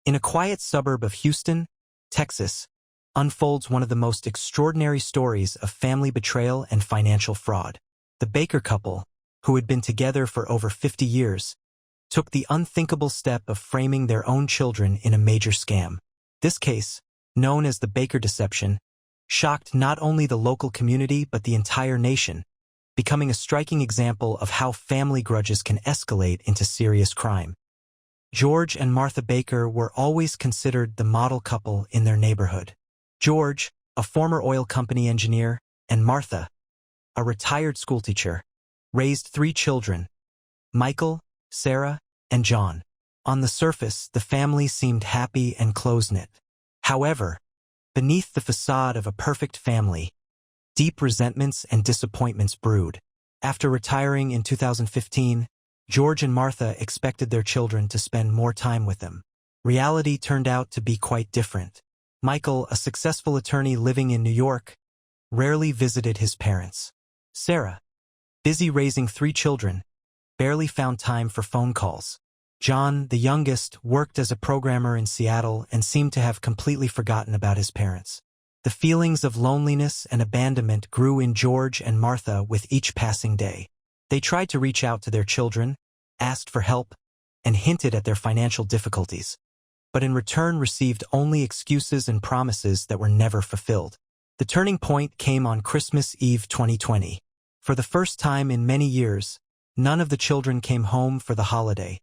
In a quiet suburb of Houston, Texas, unfolds one of the most extraordinary stories of family betrayal and financial fraud. The Baker couple, who had been together for over 50 years, took the unthinkable step of framing their own children in a major scam. This case, known as the Baker deception, shocked not only the local community but the entire nation, becoming a striking example of how family grudges can escalate into serious crime. George and Martha Baker were always considered the model couple in their neighborhood. George, a former oil company engineer, and Martha, a retired schoolteacher, raised 3 children, Michael, Sarah, and John. On the surface, the family seemed happy and close-knit. However, beneath the facade of a perfect family, deep resentments and disappointments brewed. After retiring in 2015, George and Martha expected their children to spend more time with them. Reality turned out to be quite different. Michael, a successful attorney living in New York, rarely visited his parents. Sarah, busy raising 3 children, barely found time for phone calls. John, the youngest, worked as a programmer in Seattle and seemed to have completely forgotten about his parents. The feelings of loneliness and abandonment grew in George and Martha with each passing day. They tried to reach out to their children, asked for help, and hinted at their financial difficulties, but in return received only excuses and promises that were never fulfilled. The turning point came on Christmas Eve 2020. For the first time in many years, none of the children came home for the holiday,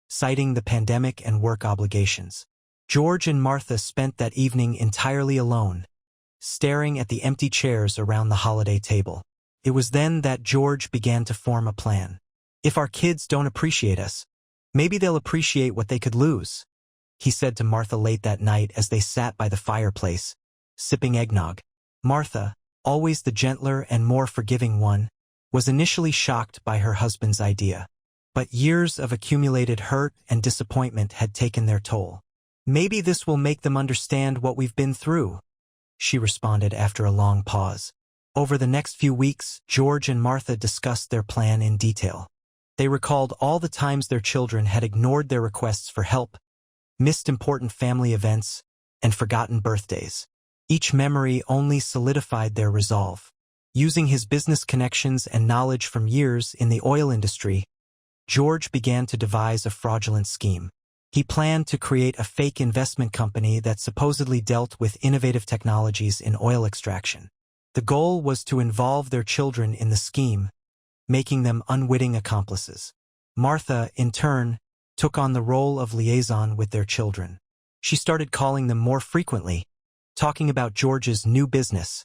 citing the pandemic and work obligations. George and Martha spent that evening entirely alone, staring at the empty chairs around the holiday table. It was then that George began to form a plan. If our kids don't appreciate us, maybe they'll appreciate what they could lose, he said to Martha late that night as they sat by the fireplace, sipping eggnog. Martha, always the gentler and more forgiving one, was initially shocked by her husband's idea. But years of accumulated hurt and disappointment had taken their toll. Maybe this will make them understand what we've been through, she responded after a long pause. Over the next few weeks, George and Martha discussed their plan in detail. They recalled all the times their children had ignored their requests for help, missed important family events, and forgotten birthdays. Each memory only solidified their resolve. Using his business connections and knowledge from years in the oil industry, George began to devise a fraudulent scheme. He planned to create a fake investment company that supposedly dealt with innovative technologies in oil extraction. The goal was to involve their children in the scheme, making them unwitting accomplices. Martha, in turn, took on the role of liaison with their children. She started calling them more frequently, talking about George's new business,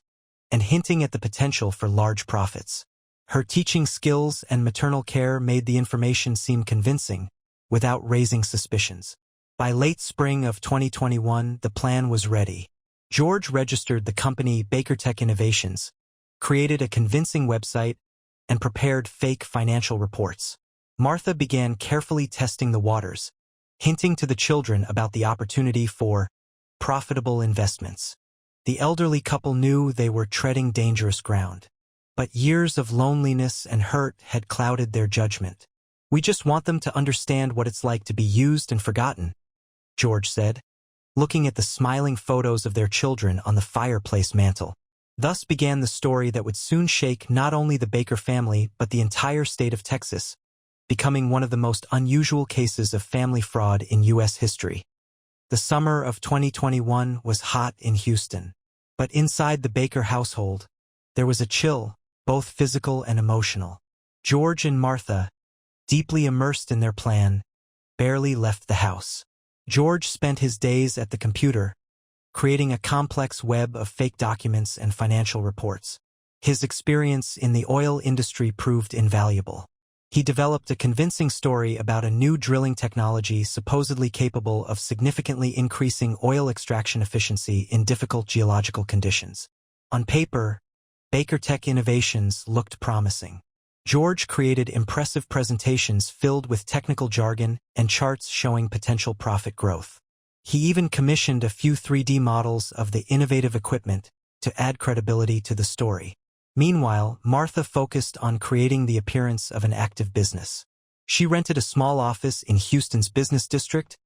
and hinting at the potential for large profits. Her teaching skills and maternal care made the information seem convincing, without raising suspicions. By late spring of 2021, the plan was ready. George registered the company Baker Tech Innovations, created a convincing website, and prepared fake financial reports. Martha began carefully testing the waters, hinting to the children about the opportunity for profitable investments. The elderly couple knew they were treading dangerous ground. But years of loneliness and hurt had clouded their judgment. "We just want them to understand what it's like to be used and forgotten," George said, looking at the smiling photos of their children on the fireplace mantel. Thus began the story that would soon shake not only the Baker family but the entire state of Texas, becoming one of the most unusual cases of family fraud in U.S. history. The summer of 2021 was hot in Houston, but inside the Baker household, there was a chill, both physical and emotional. George and Martha, deeply immersed in their plan, barely left the house. George spent his days at the computer, creating a complex web of fake documents and financial reports. His experience in the oil industry proved invaluable. He developed a convincing story about a new drilling technology supposedly capable of significantly increasing oil extraction efficiency in difficult geological conditions. On paper, Baker Tech Innovations looked promising. George created impressive presentations filled with technical jargon and charts showing potential profit growth. He even commissioned a few 3D models of the innovative equipment to add credibility to the story. Meanwhile, Martha focused on creating the appearance of an active business. She rented a small office in Houston's business district,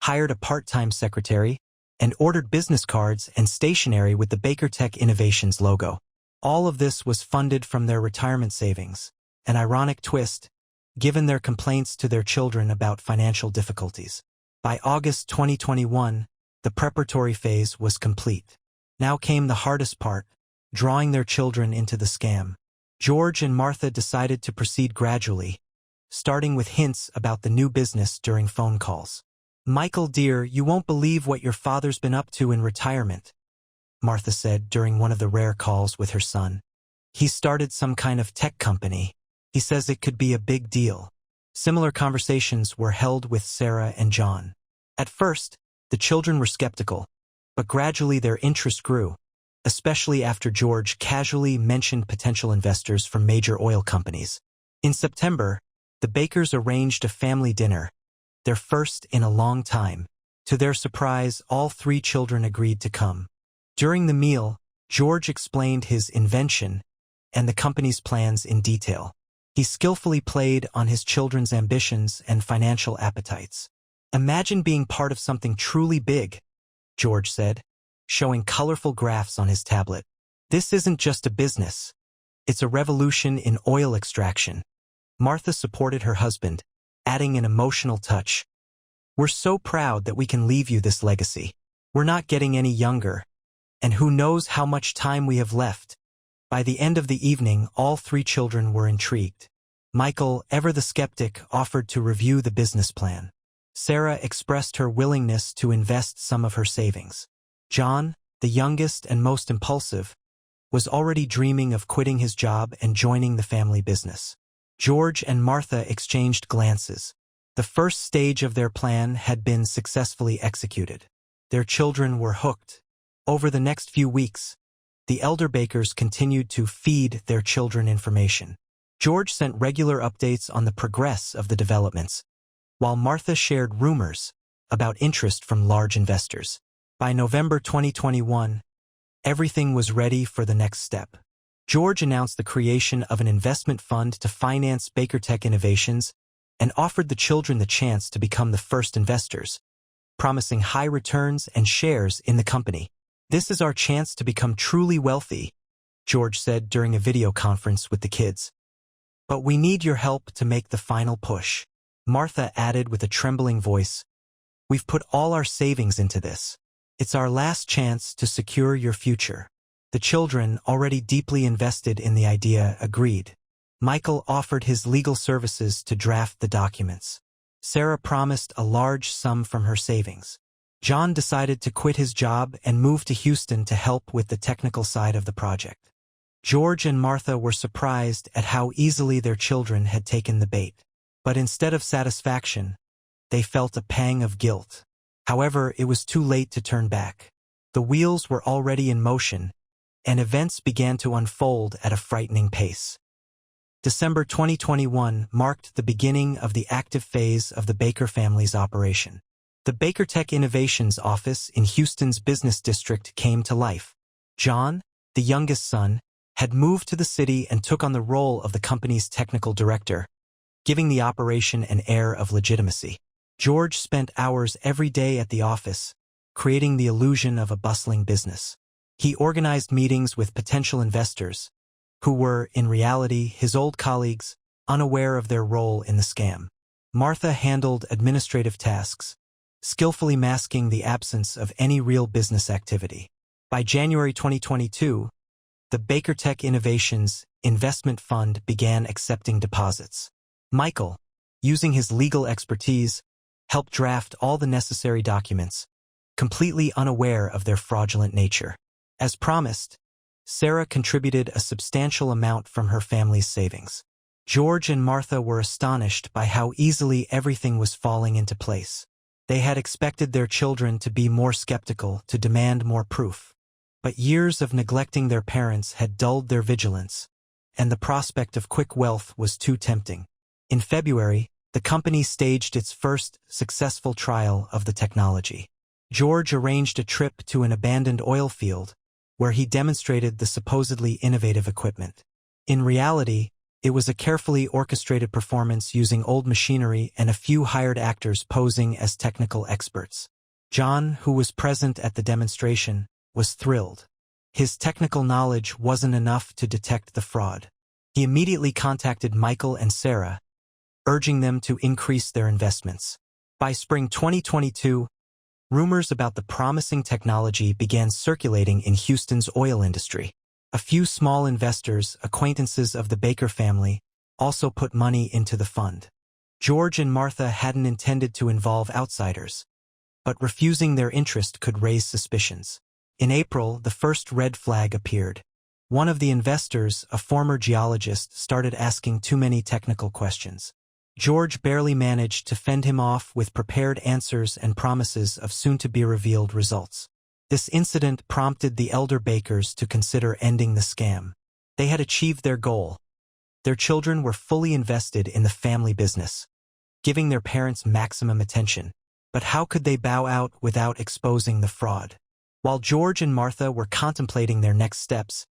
hired a part-time secretary, and ordered business cards and stationery with the BakerTech Innovations logo. All of this was funded from their retirement savings, an ironic twist, given their complaints to their children about financial difficulties. By August 2021, the preparatory phase was complete. Now came the hardest part, drawing their children into the scam. George and Martha decided to proceed gradually, starting with hints about the new business during phone calls. "Michael, dear, you won't believe what your father's been up to in retirement," Martha said during one of the rare calls with her son. "He started some kind of tech company. He says it could be a big deal." Similar conversations were held with Sarah and John. At first, the children were skeptical, but gradually their interest grew, especially after George casually mentioned potential investors from major oil companies. In September, the Bakers arranged a family dinner, their first in a long time. To their surprise, all three children agreed to come. During the meal, George explained his invention and the company's plans in detail. He skillfully played on his children's ambitions and financial appetites. "Imagine being part of something truly big," George said, showing colorful graphs on his tablet. "This isn't just a business. It's a revolution in oil extraction." Martha supported her husband, adding an emotional touch. "We're so proud that we can leave you this legacy. We're not getting any younger, and who knows how much time we have left." By the end of the evening, all three children were intrigued. Michael, ever the skeptic, offered to review the business plan. Sarah expressed her willingness to invest some of her savings. John, the youngest and most impulsive, was already dreaming of quitting his job and joining the family business. George and Martha exchanged glances. The first stage of their plan had been successfully executed. Their children were hooked. Over the next few weeks, the elder Bakers continued to feed their children information. George sent regular updates on the progress of the developments, while Martha shared rumors about interest from large investors. By November 2021, everything was ready for the next step. George announced the creation of an investment fund to finance BakerTech Innovations and offered the children the chance to become the first investors, promising high returns and shares in the company. "This is our chance to become truly wealthy," George said during a video conference with the kids. "But we need your help to make the final push." Martha added with a trembling voice, "We've put all our savings into this. It's our last chance to secure your future." The children, already deeply invested in the idea, agreed. Michael offered his legal services to draft the documents. Sarah promised a large sum from her savings. John decided to quit his job and move to Houston to help with the technical side of the project. George and Martha were surprised at how easily their children had taken the bait. But instead of satisfaction, they felt a pang of guilt. However, it was too late to turn back. The wheels were already in motion, and events began to unfold at a frightening pace. December 2021 marked the beginning of the active phase of the Baker family's operation. The BakerTech Innovations office in Houston's business district came to life. John, the youngest son, had moved to the city and took on the role of the company's technical director, giving the operation an air of legitimacy. George spent hours every day at the office, creating the illusion of a bustling business. He organized meetings with potential investors, who were, in reality, his old colleagues, unaware of their role in the scam. Martha handled administrative tasks, skillfully masking the absence of any real business activity. By January 2022, the BakerTech Innovations investment fund began accepting deposits. Michael, using his legal expertise, helped draft all the necessary documents, completely unaware of their fraudulent nature. As promised, Sarah contributed a substantial amount from her family's savings. George and Martha were astonished by how easily everything was falling into place. They had expected their children to be more skeptical, to demand more proof. But years of neglecting their parents had dulled their vigilance, and the prospect of quick wealth was too tempting. In February, the company staged its first successful trial of the technology. George arranged a trip to an abandoned oil field, where he demonstrated the supposedly innovative equipment. In reality, It was a carefully orchestrated performance using old machinery and a few hired actors posing as technical experts. John, who was present at the demonstration, was thrilled. His technical knowledge wasn't enough to detect the fraud. He immediately contacted Michael and Sarah, urging them to increase their investments. By spring 2022, rumors about the promising technology began circulating in Houston's oil industry. A few small investors, acquaintances of the Baker family, also put money into the fund. George and Martha hadn't intended to involve outsiders, but refusing their interest could raise suspicions. In April, the first red flag appeared. One of the investors, a former geologist, started asking too many technical questions. George barely managed to fend him off with prepared answers and promises of soon-to-be-revealed results. This incident prompted the elder Bakers to consider ending the scam. They had achieved their goal. Their children were fully invested in the family business, giving their parents maximum attention. But how could they bow out without exposing the fraud? While George and Martha were contemplating their next steps,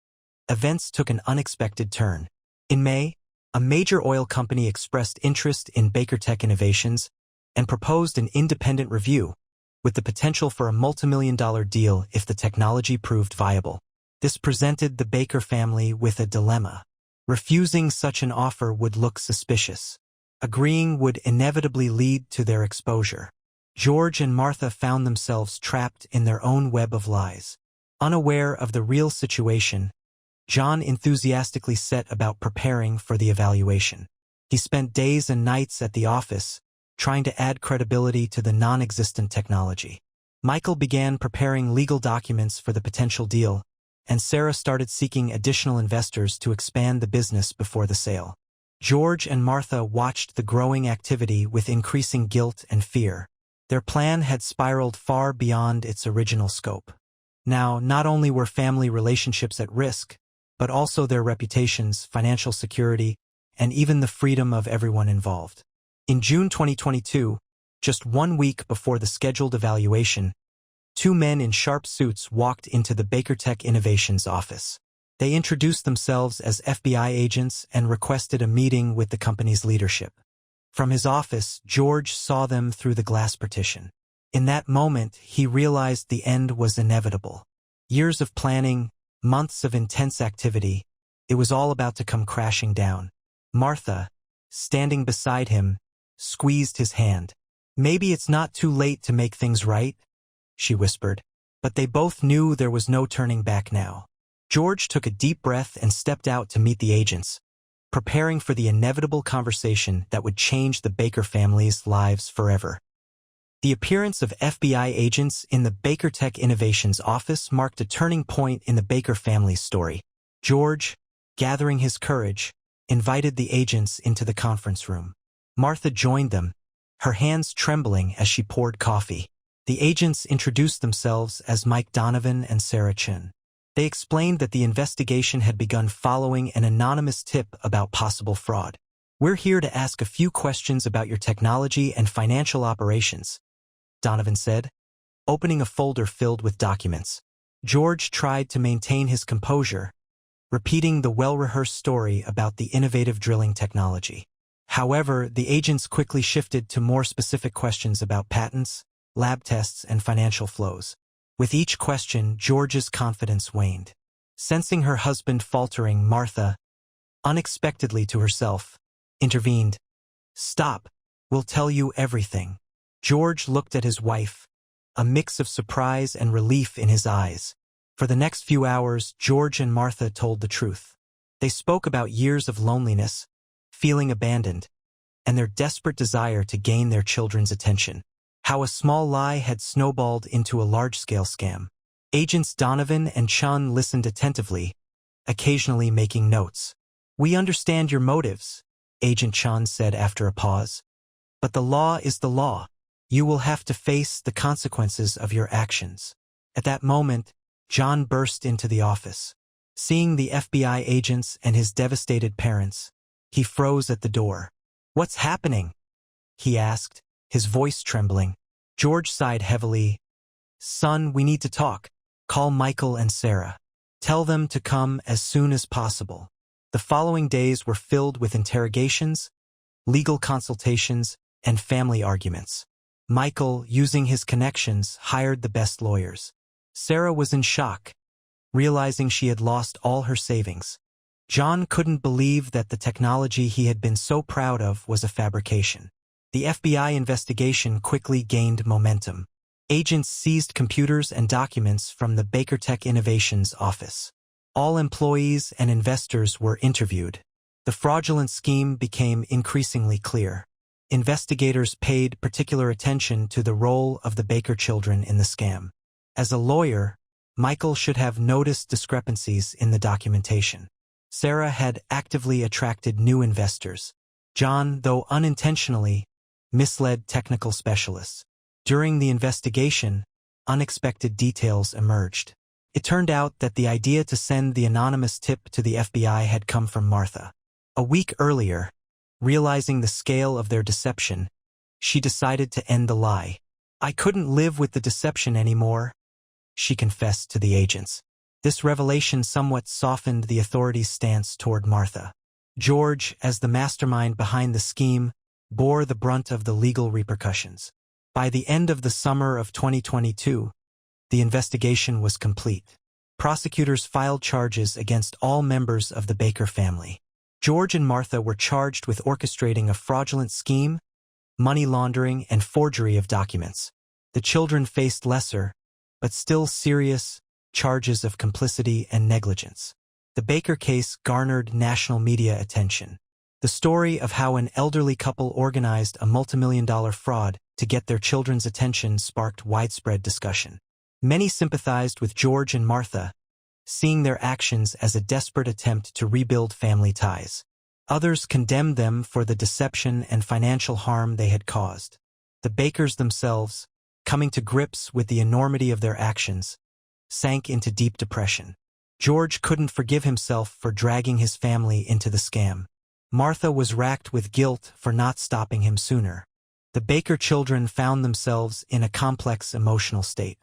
events took an unexpected turn. In May, a major oil company expressed interest in Baker Tech Innovations and proposed an independent review, with the potential for a multimillion-dollar deal if the technology proved viable. This presented the Baker family with a dilemma. Refusing such an offer would look suspicious. Agreeing would inevitably lead to their exposure. George and Martha found themselves trapped in their own web of lies. Unaware of the real situation, John enthusiastically set about preparing for the evaluation. He spent days and nights at the office, trying to add credibility to the non-existent technology. Michael began preparing legal documents for the potential deal, and Sarah started seeking additional investors to expand the business before the sale. George and Martha watched the growing activity with increasing guilt and fear. Their plan had spiraled far beyond its original scope. Now, not only were family relationships at risk, but also their reputations, financial security, and even the freedom of everyone involved. In June 2022, just 1 week before the scheduled evaluation, 2 men in sharp suits walked into the Baker Tech Innovations office. They introduced themselves as FBI agents and requested a meeting with the company's leadership. From his office, George saw them through the glass partition. In that moment, he realized the end was inevitable. Years of planning, months of intense activity, it was all about to come crashing down. Martha, standing beside him, squeezed his hand. "Maybe it's not too late to make things right," she whispered. But they both knew there was no turning back now. George took a deep breath and stepped out to meet the agents, preparing for the inevitable conversation that would change the Baker family's lives forever. The appearance of FBI agents in the Baker Tech Innovations office marked a turning point in the Baker family's story. George, gathering his courage, invited the agents into the conference room. Martha joined them, her hands trembling as she poured coffee. The agents introduced themselves as Mike Donovan and Sarah Chin. They explained that the investigation had begun following an anonymous tip about possible fraud. "We're here to ask a few questions about your technology and financial operations," Donovan said, opening a folder filled with documents. George tried to maintain his composure, repeating the well-rehearsed story about the innovative drilling technology. However, the agents quickly shifted to more specific questions about patents, lab tests, and financial flows. With each question, George's confidence waned. Sensing her husband faltering, Martha, unexpectedly to herself, intervened. "Stop. We'll tell you everything." George looked at his wife, a mix of surprise and relief in his eyes. For the next few hours, George and Martha told the truth. They spoke about years of loneliness, feeling abandoned, and their desperate desire to gain their children's attention. How a small lie had snowballed into a large-scale scam. Agents Donovan and Chun listened attentively, occasionally making notes. "We understand your motives," Agent Chun said after a pause. "But the law is the law. You will have to face the consequences of your actions." At that moment, John burst into the office. Seeing the FBI agents and his devastated parents, he froze at the door. "What's happening?" he asked, his voice trembling. George sighed heavily. "Son, we need to talk. Call Michael and Sarah. Tell them to come as soon as possible." The following days were filled with interrogations, legal consultations, and family arguments. Michael, using his connections, hired the best lawyers. Sarah was in shock, realizing she had lost all her savings. John couldn't believe that the technology he had been so proud of was a fabrication. The FBI investigation quickly gained momentum. Agents seized computers and documents from the Baker Tech Innovations office. All employees and investors were interviewed. The fraudulent scheme became increasingly clear. Investigators paid particular attention to the role of the Baker children in the scam. As a lawyer, Michael should have noticed discrepancies in the documentation. Sarah had actively attracted new investors. John, though unintentionally, misled technical specialists. During the investigation, unexpected details emerged. It turned out that the idea to send the anonymous tip to the FBI had come from Martha. A week earlier, realizing the scale of their deception, she decided to end the lie. "I couldn't live with the deception anymore," she confessed to the agents. This revelation somewhat softened the authorities' stance toward Martha. George, as the mastermind behind the scheme, bore the brunt of the legal repercussions. By the end of the summer of 2022, the investigation was complete. Prosecutors filed charges against all members of the Baker family. George and Martha were charged with orchestrating a fraudulent scheme, money laundering, and forgery of documents. The children faced lesser, but still serious, charges of complicity and negligence. The Baker case garnered national media attention. The story of how an elderly couple organized a multimillion-dollar fraud to get their children's attention sparked widespread discussion. Many sympathized with George and Martha, seeing their actions as a desperate attempt to rebuild family ties. Others condemned them for the deception and financial harm they had caused. The Bakers themselves, coming to grips with the enormity of their actions, sank into deep depression. George couldn't forgive himself for dragging his family into the scam. Martha was racked with guilt for not stopping him sooner. The Baker children found themselves in a complex emotional state.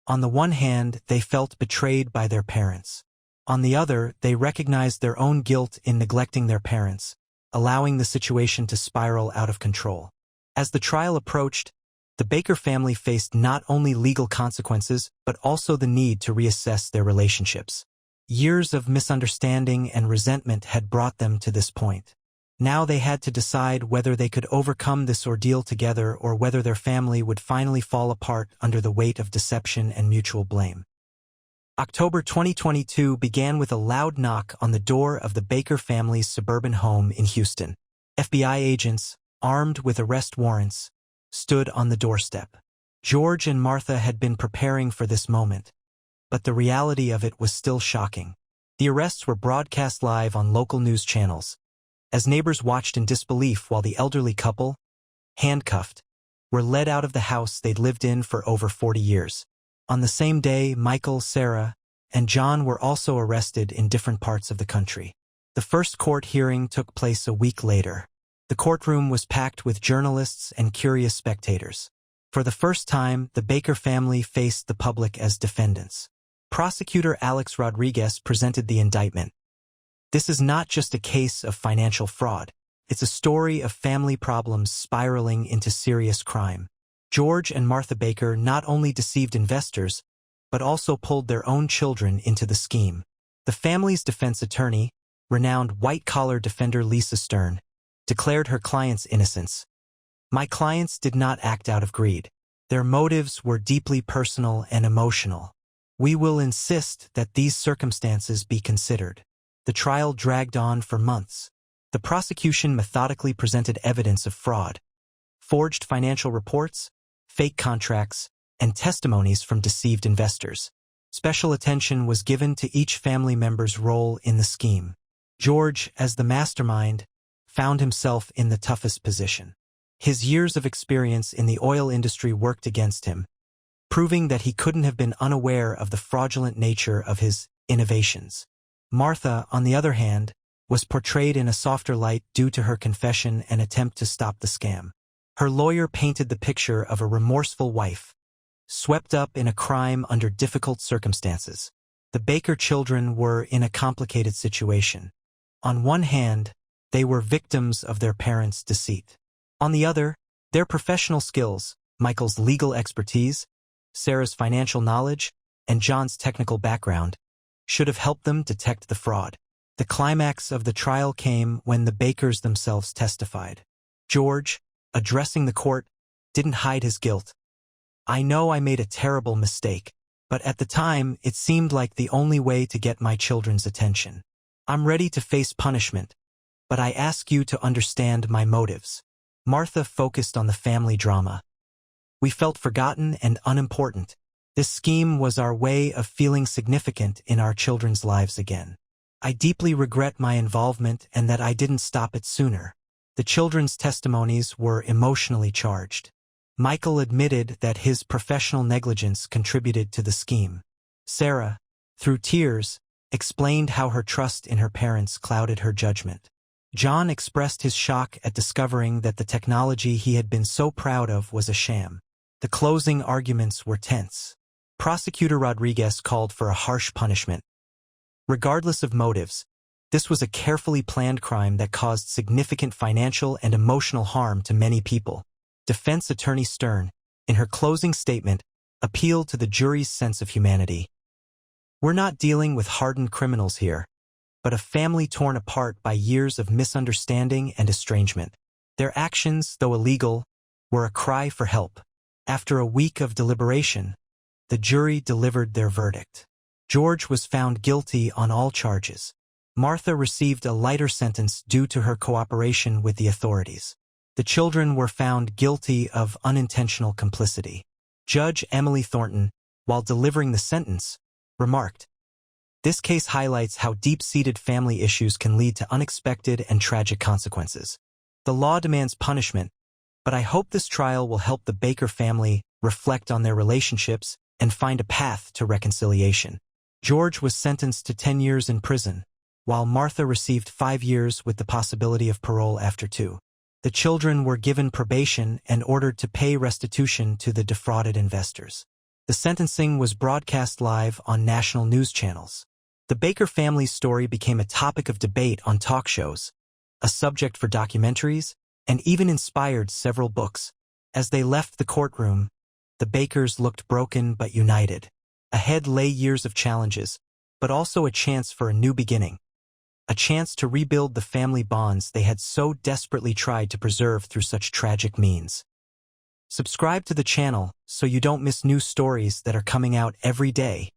On the one hand, they felt betrayed by their parents. On the other, they recognized their own guilt in neglecting their parents, allowing the situation to spiral out of control. As the trial approached, the Baker family faced not only legal consequences, but also the need to reassess their relationships. Years of misunderstanding and resentment had brought them to this point. Now they had to decide whether they could overcome this ordeal together or whether their family would finally fall apart under the weight of deception and mutual blame. October 2022 began with a loud knock on the door of the Baker family's suburban home in Houston. FBI agents, armed with arrest warrants, stood on the doorstep. George and Martha had been preparing for this moment, but the reality of it was still shocking. The arrests were broadcast live on local news channels, as neighbors watched in disbelief while the elderly couple, handcuffed, were led out of the house they'd lived in for over 40 years. On the same day, Michael, Sarah, and John were also arrested in different parts of the country. The first court hearing took place a week later. The courtroom was packed with journalists and curious spectators. For the first time, the Baker family faced the public as defendants. Prosecutor Alex Rodriguez presented the indictment. This is not just a case of financial fraud. It's a story of family problems spiraling into serious crime. George and Martha Baker not only deceived investors, but also pulled their own children into the scheme. The family's defense attorney, renowned white-collar defender Lisa Stern, declared her client's innocence. "My clients did not act out of greed. Their motives were deeply personal and emotional. We will insist that these circumstances be considered." The trial dragged on for months. The prosecution methodically presented evidence of fraud, forged financial reports, fake contracts, and testimonies from deceived investors. Special attention was given to each family member's role in the scheme. George, as the mastermind, found himself in the toughest position. His years of experience in the oil industry worked against him, proving that he couldn't have been unaware of the fraudulent nature of his innovations. Martha, on the other hand, was portrayed in a softer light due to her confession and attempt to stop the scam. Her lawyer painted the picture of a remorseful wife, swept up in a crime under difficult circumstances. The Baker children were in a complicated situation. On one hand, they were victims of their parents' deceit. On the other, their professional skills, Michael's legal expertise, Sarah's financial knowledge, and John's technical background, should have helped them detect the fraud. The climax of the trial came when the Bakers themselves testified. George, addressing the court, didn't hide his guilt. "I know I made a terrible mistake, but at the time it seemed like the only way to get my children's attention. I'm ready to face punishment, but I ask you to understand my motives." Martha focused on the family drama. "We felt forgotten and unimportant. This scheme was our way of feeling significant in our children's lives again. I deeply regret my involvement and that I didn't stop it sooner." The children's testimonies were emotionally charged. Michael admitted that his professional negligence contributed to the scheme. Sarah, through tears, explained how her trust in her parents clouded her judgment. John expressed his shock at discovering that the technology he had been so proud of was a sham. The closing arguments were tense. Prosecutor Rodriguez called for a harsh punishment. Regardless of motives, this was a carefully planned crime that caused significant financial and emotional harm to many people. Defense attorney Stern, in her closing statement, appealed to the jury's sense of humanity. "We're not dealing with hardened criminals here, but a family torn apart by years of misunderstanding and estrangement. Their actions, though illegal, were a cry for help." After a week of deliberation, the jury delivered their verdict. George was found guilty on all charges. Martha received a lighter sentence due to her cooperation with the authorities. The children were found guilty of unintentional complicity. Judge Emily Thornton, while delivering the sentence, remarked, "This case highlights how deep-seated family issues can lead to unexpected and tragic consequences. The law demands punishment, but I hope this trial will help the Baker family reflect on their relationships and find a path to reconciliation." George was sentenced to 10 years in prison, while Martha received 5 years with the possibility of parole after 2. The children were given probation and ordered to pay restitution to the defrauded investors. The sentencing was broadcast live on national news channels. The Baker family's story became a topic of debate on talk shows, a subject for documentaries, and even inspired several books. As they left the courtroom, the Bakers looked broken but united. Ahead lay years of challenges, but also a chance for a new beginning. A chance to rebuild the family bonds they had so desperately tried to preserve through such tragic means. Subscribe to the channel so you don't miss new stories that are coming out every day.